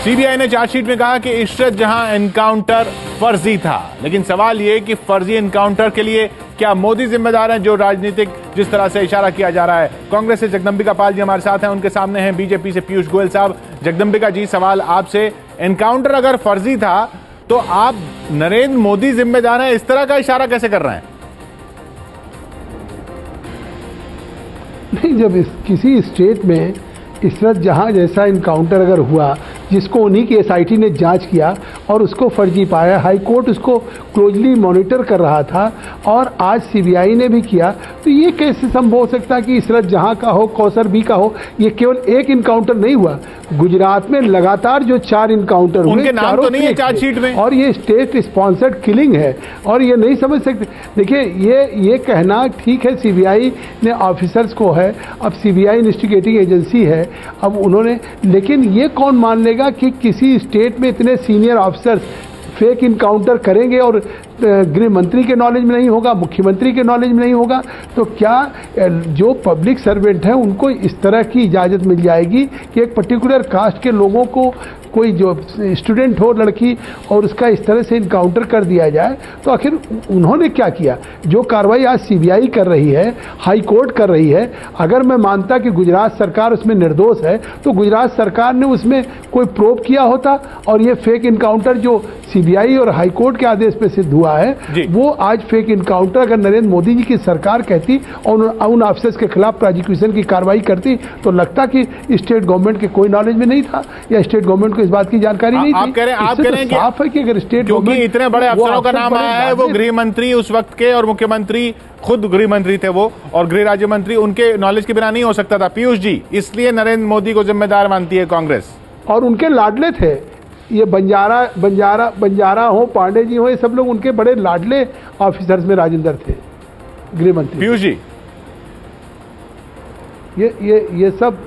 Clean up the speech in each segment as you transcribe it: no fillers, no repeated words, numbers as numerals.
CBI ने chargesheet में कहा कि इशरत जहां एनकाउंटर फर्जी था, लेकिन सवाल यह कि फर्जी एनकाउंटर के लिए क्या मोदी जिम्मेदार हैं, जो राजनीतिक जिस तरह से इशारा किया जा रहा है। कांग्रेस से जगदंबिका पाल जी हमारे साथ हैं, उनके सामने हैं बीजेपी से पीयूष गोयल साहब। जगदंबिका जी, सवाल आपसे, एनकाउंटर अगर फर्जी था तो आप नरेंद्र मोदी जिम्मेदार हैं, इस तरह का इशारा कैसे कर रहे हैं? नहीं, जब किसी स्टेट में इशरत जहां जैसा इनकाउंटर अगर हुआ जिसको उन्हीं की एसआईटी ने जांच किया और उसको फर्जी पाया, हाई कोर्ट उसको क्लोजली मॉनिटर कर रहा था और आज सीबीआई ने भी किया, तो ये कैसे संभव हो सकता है कि इशरत जहां का हो, कौसर बी का हो? ये केवल एक इनकाउंटर नहीं हुआ, गुजरात में लगातार जो 4 इनकाउंटर हुए, उनके नाम तो नहीं है चार्जशीट में, और ये स्टेट स्पॉन्सर्ड किलिंग है और ये नहीं समझ सकते। देखिए, ये कहना ठीक है, सीबीआई ने ऑफिसर्स को है, अब सीबीआई इन्वेस्टिगेटिंग एजेंसी है, अब उन्होंने, लेकिन ये कौन मान लेगा कि किसी स्टेट में इतने सीनियर ऑफिसर्स फेक इनकाउंटर करेंगे और गृह मंत्री के नॉलेज में नहीं होगा, मुख्यमंत्री के नॉलेज में नहीं होगा? तो क्या जो पब्लिक सर्वेंट है उनको इस तरह की इजाज़त मिल जाएगी कि एक पर्टिकुलर कास्ट के लोगों को, कोई जो स्टूडेंट हो, लड़की, और उसका इस तरह से इनकाउंटर कर दिया जाए? तो आखिर उन्होंने क्या किया? जो कार्रवाई आज सीबीआई कर रही है, हाई कोर्ट कर रही है, अगर मैं मानता कि गुजरात सरकार उसमें निर्दोष है तो गुजरात सरकार ने उसमें कोई प्रोब किया होता और ये फेक इनकाउंटर जो सीबीआई और हाई कोर्ट के आदेश पे सिद्ध हुआ है, वो आज फेक इनकाउंटर अगर नरेंद्र मोदी जी की सरकार कहती और उन ऑफिसर्स के खिलाफ प्रोसिक्यूशन की कार्रवाई करती तो लगता कि स्टेट गवर्नमेंट के कोई नॉलेज में नहीं था या स्टेट गवर्नमेंट को इस बात की जानकारी नहीं थी। आप कह रहे हैं कि साफ है कि अगर स्टेट गवर्नमेंट, इतने बड़े अफसरों का नाम आया है, वो गृह मंत्री उस वक्त के और मुख्यमंत्री खुद गृह मंत्री थे वो, और गृह राज्य मंत्री, उनके नॉलेज के बिना नहीं हो सकता था। पीयूष जी, इसलिए नरेंद्र मोदी को जिम्मेदार मानती है कांग्रेस, और उनके लाडले थे ये बंजारा हो, पांडे जी हो, ये सब लोग उनके बड़े लाडले ऑफिसर्स में राजेंद्र थे, गृह मंत्री। पीयूष जी, ये सब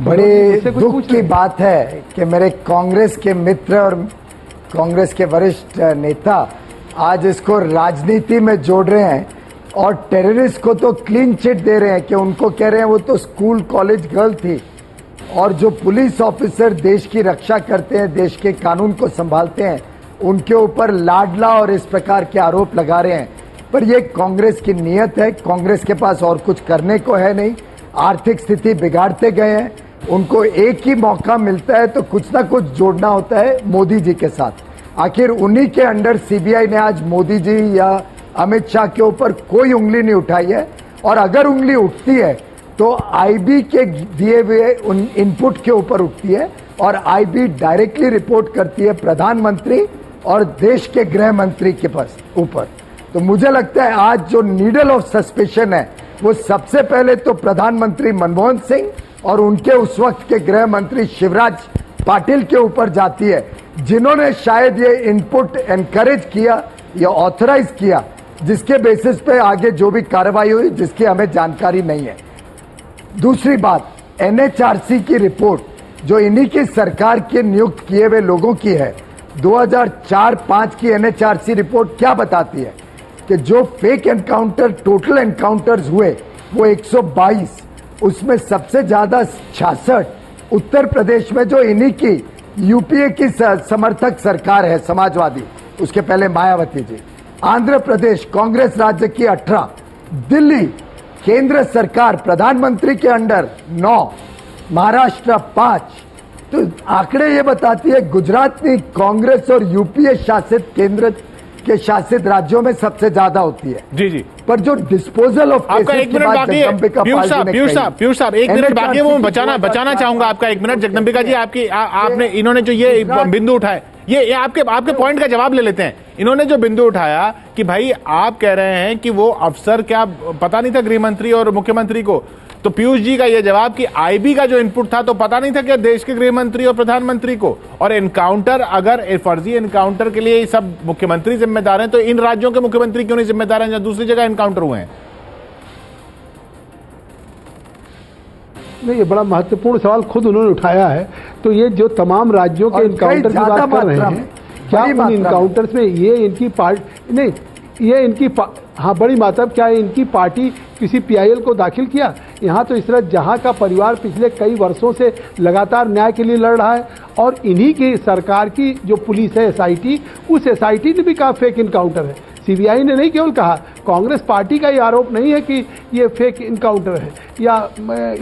बड़े दुख की बात है कि मेरे कांग्रेस के मित्र और कांग्रेस के वरिष्ठ नेता आज इसको राजनीति में जोड़ रहे हैं और टेररिस्ट को तो क्लीन चिट दे रहे हैं कि उनको कह रहे हैं वो तो स्कूल कॉलेज गर्ल थी, और जो पुलिस ऑफिसर देश की रक्षा करते हैं, देश के कानून को संभालते हैं, उनके ऊपर लाडला और इस प्रकार के आरोप लगा रहे हैं। पर ये कांग्रेस की नीयत है, कांग्रेस के पास और कुछ करने को है नहीं, आर्थिक स्थिति बिगाड़ते गए हैं, उनको एक ही मौका मिलता है तो कुछ ना कुछ जोड़ना होता है मोदी जी के साथ। आखिर उन्हीं के अंडर सीबीआई ने आज मोदी जी या अमित शाह के ऊपर कोई उंगली नहीं उठाई है, और अगर उंगली उठती है तो आईबी के दिए हुए उन इनपुट के ऊपर उठती है, और आईबी डायरेक्टली रिपोर्ट करती है प्रधानमंत्री और देश के गृह मंत्री के पास ऊपर। तो मुझे लगता है आज जो नीडल ऑफ सस्पेशन है वो सबसे पहले तो प्रधानमंत्री मनमोहन सिंह और उनके उस वक्त के गृह मंत्री शिवराज पाटिल के ऊपर जाती है, जिन्होंने शायद ये इनपुट एनकरेज किया या ऑथराइज किया, जिसके बेसिस पे आगे जो भी कार्रवाई हुई जिसकी हमें जानकारी नहीं है। दूसरी बात, एनएचआरसी की रिपोर्ट जो इन्हीं की सरकार के नियुक्त किए हुए लोगों की है, 2004-5 की एनएचआरसी रिपोर्ट क्या बताती है कि जो फेक एनकाउंटर, टोटल एनकाउंटर्स हुए वो 122, उसमें सबसे ज्यादा 66 उत्तर प्रदेश में जो इन्हीं की यूपीए की समर्थक सरकार है समाजवादी, उसके पहले मायावती जी, आंध्र प्रदेश कांग्रेस राज्य की 18, दिल्ली केंद्र सरकार प्रधानमंत्री के अंडर 9, महाराष्ट्र 5। तो आंकड़े ये बताती है गुजरात में कांग्रेस और यूपीए शासित केंद्र के शासित राज्यों में सबसे ज्यादा होती है। जी जी, पर जो डिस्पोजल ऑफ आपका 1 मिनट बाकी है पीयूष साहब 1 मिनट बाकी है, वो बचाना चाहूंगा आपका 1 मिनट। जगदंबिका जी, आपने इन्होंने जो ये बिंदु उठाए, ये आपके पॉइंट का जवाब ले लेते हैं। इन्होंने जो बिंदु उठाया कि भाई आप कह रहे हैं कि वो अफसर क्या पता नहीं था गृह मंत्री और मुख्यमंत्री को, तो पीयूष जी का ये जवाब कि आईबी का जो इनपुट था तो पता नहीं था कि देश के गृह मंत्री और प्रधानमंत्री को, और एनकाउंटर, अगर फर्जी एनकाउंटर के लिए सब मुख्यमंत्री जिम्मेदार हैं तो इन राज्यों के मुख्यमंत्री क्यों नहीं जिम्मेदार हैं जहां दूसरी जगह एनकाउंटर हुए हैं? नहीं, ये बड़ा महत्वपूर्ण सवाल खुद उन्होंने उठाया है। तो ये जो तमाम राज्यों के इनकाउंटर की बात कर रहे हैं, क्या उन इनकाउंटर्स में ये इनकी पार्ट नहीं, ये इनकी हाँ, बड़ी मात्रा क्या है, इनकी पार्टी किसी पीआईएल को दाखिल किया? यहाँ तो इशरत जहाँ का परिवार पिछले कई वर्षों से लगातार न्याय के लिए लड़ रहा है, और इन्हीं की सरकार की जो पुलिस है एसआईटी, उस एसआईटी ने भी कहा फेक इनकाउंटर है। सीबीआई ने नहीं केवल कहा, कांग्रेस पार्टी का ये आरोप नहीं है कि ये फेक इनकाउंटर है, या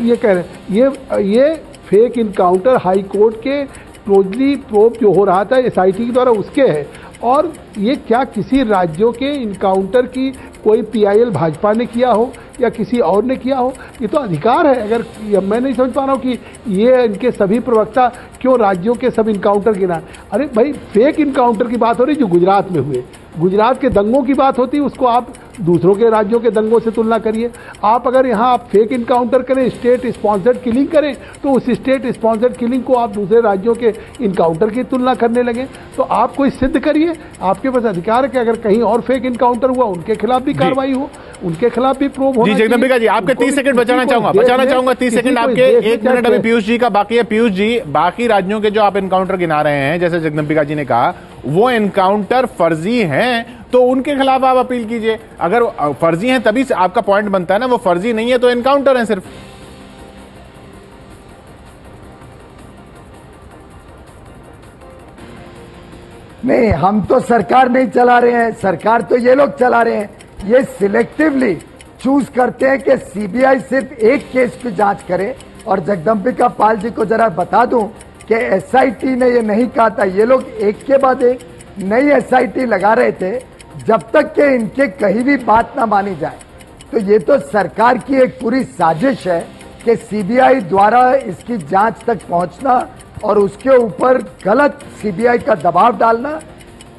ये कह रहे हैं ये फेक इनकाउंटर हाई कोर्ट के क्लोजली प्रोब जो हो रहा था एसआईटी के द्वारा उसके है। और ये क्या किसी राज्यों के इनकाउंटर की कोई पीआईएल भाजपा ने किया हो या किसी और ने किया हो? ये तो अधिकार है। अगर मैं नहीं समझ पा रहा हूँ कि ये इनके सभी प्रवक्ता क्यों राज्यों के सब इनकाउंटर गिना। अरे भाई, फेक इनकाउंटर की बात हो रही जो गुजरात में हुए, गुजरात के दंगों की बात होती, उसको आप दूसरों के राज्यों के दंगों से तुलना करिए। आप अगर यहाँ आप फेक इनकाउंटर करें, स्टेट स्पॉन्सर्ड किलिंग करें, तो उस स्टेट स्पॉन्सर्ड किलिंग को आप दूसरे राज्यों के इनकाउंटर की तुलना करने लगे। तो आप कोई सिद्ध करिए, आपके पास अधिकार है कि अगर कहीं और फेक इनकाउंटर हुआ उनके खिलाफ भी कार्रवाई हो, उनके खिलाफ भी प्रूव होना चाहिए। जगदम्बिका जी, आपके 30 सेकंड बचाना चाहूंगा 30 सेकंड आपके। 1 मिनट अभी पीयूष जी का बाकी है। पीयूष जी, बाकी राज्यों के जो आप इनकाउंटर गिना रहे हैं, जैसे जगदम्बिका जी ने कहा, वो इनकाउंटर फर्जी हैं, तो उनके खिलाफ आप अपील कीजिए। अगर फर्जी हैं तभी आपका पॉइंट बनता है ना, वो फर्जी नहीं है तो इनकाउंटर है सिर्फ। नहीं, हम तो सरकार नहीं चला रहे हैं, सरकार तो ये लोग चला रहे हैं। ये सिलेक्टिवली चूज करते हैं कि सीबीआई सिर्फ एक केस की जांच करे। और जगदम्बिका पाल जी को जरा बता दूं कि एसआईटी ने ये नहीं कहा था, ये लोग एक के बाद एक नई एसआईटी लगा रहे थे जब तक कि इनके कहीं भी बात ना मानी जाए। तो ये तो सरकार की एक पूरी साजिश है कि सीबीआई द्वारा इसकी जांच तक पहुंचना और उसके ऊपर गलत सीबीआई का दबाव डालना।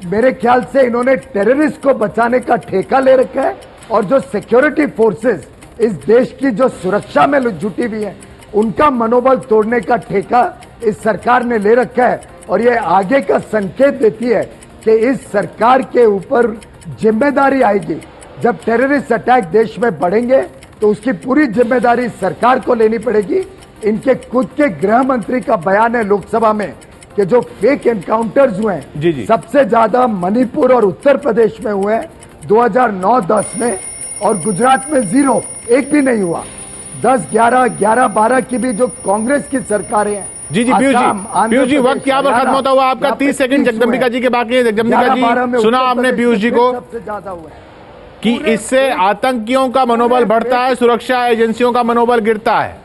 मेरे ख्याल से इन्होंने टेररिस्ट को बचाने का ठेका ले रखा है, और जो सिक्योरिटी फोर्सेस इस देश की जो सुरक्षा में जुटी हुई है, उनका मनोबल तोड़ने का ठेका इस सरकार ने ले रखा है। और ये आगे का संकेत देती है कि इस सरकार के ऊपर जिम्मेदारी आएगी। जब टेररिस्ट अटैक देश में बढ़ेंगे तो उसकी पूरी जिम्मेदारी सरकार को लेनी पड़ेगी। इनके खुद के गृह मंत्री का बयान है लोकसभा में कि जो फेक एनकाउंटर्स हुए हैं, सबसे ज्यादा मणिपुर और उत्तर प्रदेश में हुए हैं 2009-10 में, और गुजरात में 0, एक भी नहीं हुआ। 10-11, 11-12 की भी जो कांग्रेस की सरकारें हैं। जी पीयूष जी वक्त क्या पर खत्म होता हुआ आपका 30 सेकंड जगदम्बिका जी के बाकी है। जगदम्बिका जी, सुना आपने पीयूष जी को सबसे ज्यादा हुआ है कि इससे आतंकियों का मनोबल बढ़ता है, सुरक्षा एजेंसियों का मनोबल गिरता है।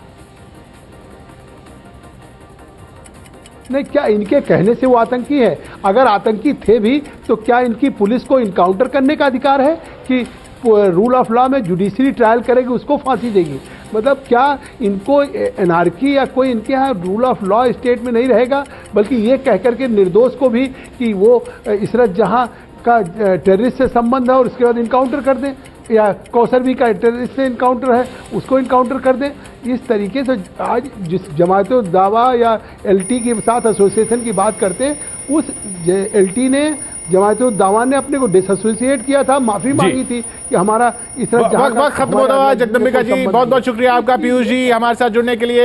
नहीं, क्या इनके कहने से वो आतंकी है? अगर आतंकी थे भी तो क्या इनकी पुलिस को इनकाउंटर करने का अधिकार है कि रूल ऑफ लॉ में जुडिशरी ट्रायल करेगी उसको फांसी देगी? मतलब क्या इनको एनार्की या कोई इनके यहाँ रूल ऑफ लॉ स्टेट में नहीं रहेगा, बल्कि ये कह करके निर्दोष को भी कि वो इशरत जहाँ का टेररिस्ट से संबंध है और उसके बाद इनकाउंटर कर दें, या कौसर भी का टेररिस्ट से इनकाउंटर है उसको इनकाउंटर कर दें। इस तरीके से आज जिस जमात दावा या एलटी के साथ एसोसिएशन की बात करते हैं, उस एलटी ने जमात दावा ने अपने को डिसएसोसिएट किया था, माफी मांगी थी कि हमारा इस तरह वक्त खत्म होता हुआ। जगदम्बिका जी, बहुत बहुत शुक्रिया आपका। पीयूष जी हमारे साथ जुड़ने के लिए।